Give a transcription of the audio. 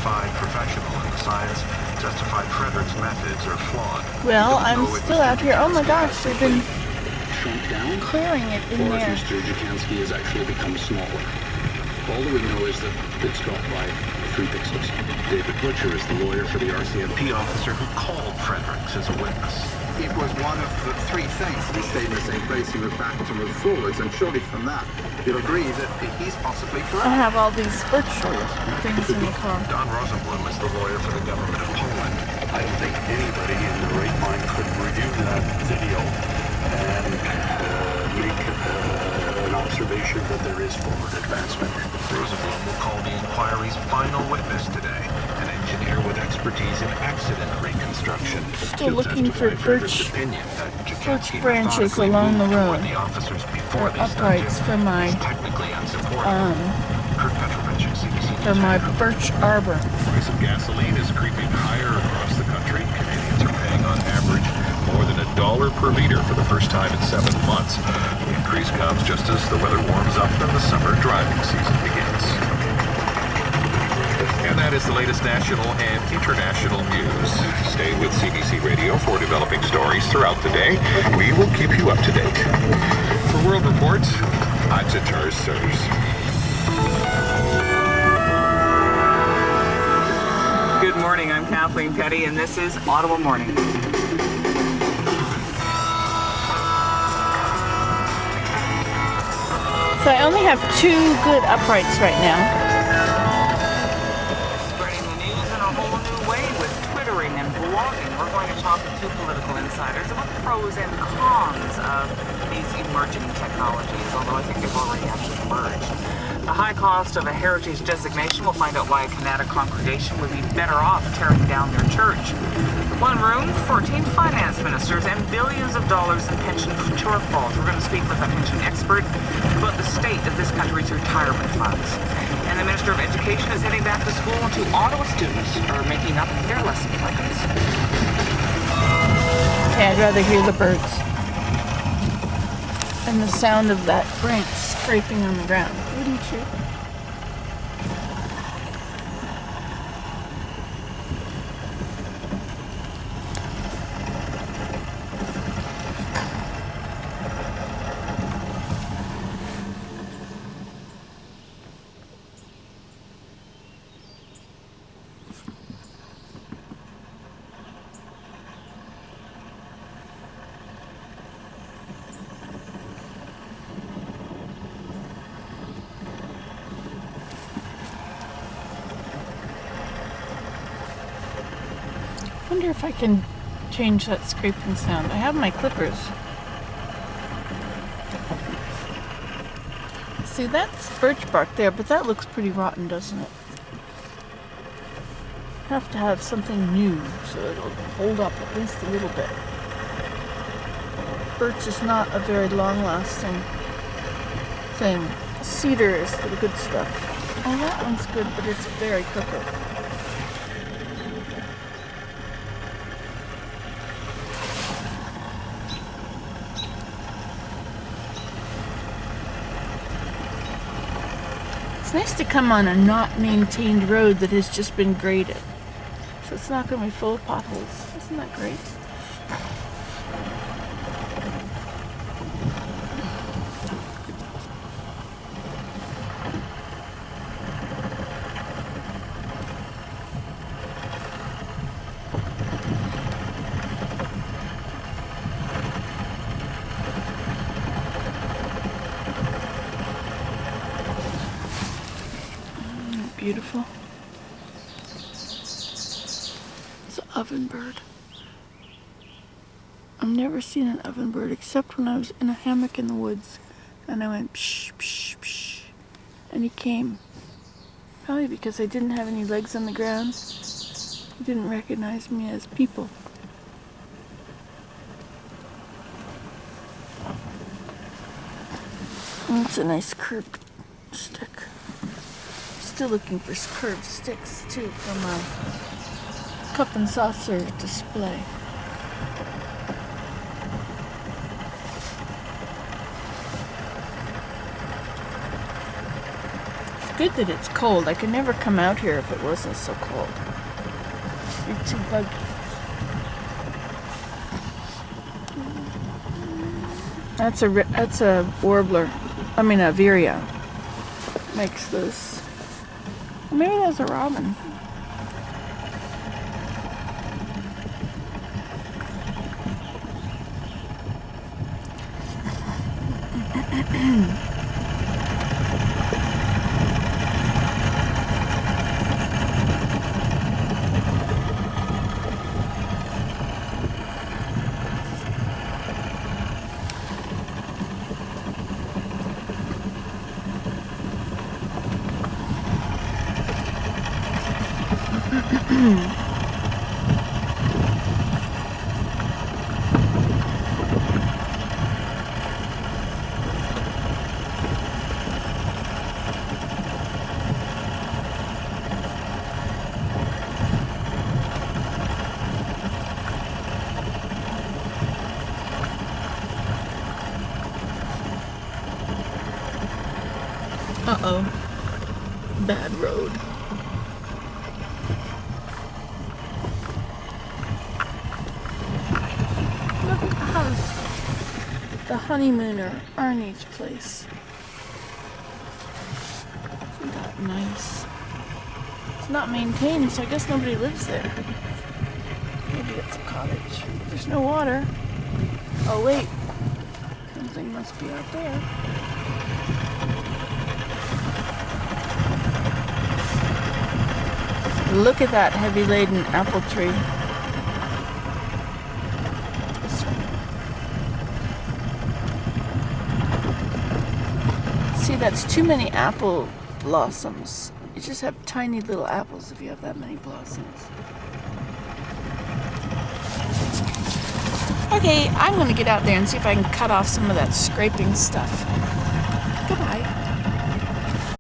certified professional in the science testified Frederick's methods are flawed. Well, I'm still out here. Oh my gosh, they've been clearing it in there. Or if Mr. Jacansky has actually become smaller. All that we know is that it's dropped by 3 pixels. David Butcher is the lawyer for the RCMP officer who called Fredericks as a witness. It was one of the 3 things. He stayed in the same place, he moved backwards and moved forwards, and surely from that, you'll agree that he's possibly correct. I have all these birch things in the car. Don Rosenblum is the lawyer for the government of Poland. I don't think anybody in their right mind could review that video and make an observation that there is forward advancement. Rosenblum will call the inquiry's final witness today, an engineer with expertise in accident reconstruction. Still looking for birch branches along the road, or uprights for my birch arbor. The price of gasoline is creeping higher across the country. Canadians are paying on average more than $1 per liter for the first time in 7 months. The increase comes just as the weather warms up and the summer driving season begins. And that is the latest national and international news. Stay with CBC Radio for developing stories throughout the day. We will keep you up to date. For World Report, I'm Charles Sirs. Good morning, I'm Kathleen Petty, and this is Ottawa Morning. So I only have 2 good uprights right now. Spreading the news in a whole new way with Twittering and blogging. We're going to talk to 2 political insiders about the pros and cons of these emerging technologies, although I think they've already actually emerged. The high cost of a heritage designation. Will find out why a Canada congregation would be better off tearing down their church. 1 room, 14 finance ministers, and billions of dollars in pension shortfalls. We're going to speak with a pension expert about the state of this country's retirement funds. And the Minister of Education is heading back to school, and 2 Ottawa students are making up their lesson plans. Okay, I'd rather hear the birds and the sound of that branch scraping on the ground, wouldn't you? I wonder if I can change that scraping sound. I have my clippers. See, that's birch bark there, but that looks pretty rotten, doesn't it? Have to have something new so it'll hold up at least a little bit. Birch is not a very long-lasting thing. Cedar is the good stuff. Oh, that one's good, but it's very crooked. It's nice to come on a not maintained road that has just been graded. So it's not going to be full of potholes. Isn't that great? Beautiful. It's an ovenbird. I've never seen an ovenbird except when I was in a hammock in the woods and I went psh, psh, psh, and he came. Probably because I didn't have any legs on the ground. He didn't recognize me as people. That's a nice curved stick. Still looking for curved sticks too from a cup and saucer display. good that it's cold. I could never come out here if it wasn't so cold. You're too buggy. That's a warbler. I mean a vireo. Makes this. Maybe that's a robin. Uh-oh. Bad road. Look at house. The honeymooner, Arnie's place. Isn't that nice? It's not maintained, so I guess nobody lives there. Maybe it's a cottage. There's no water. Oh wait. Something must be out there. Look at that heavy laden apple tree. See, that's too many apple blossoms. You just have tiny little apples if you have that many blossoms. Okay, I'm gonna get out there and see if I can cut off some of that scraping stuff. Goodbye.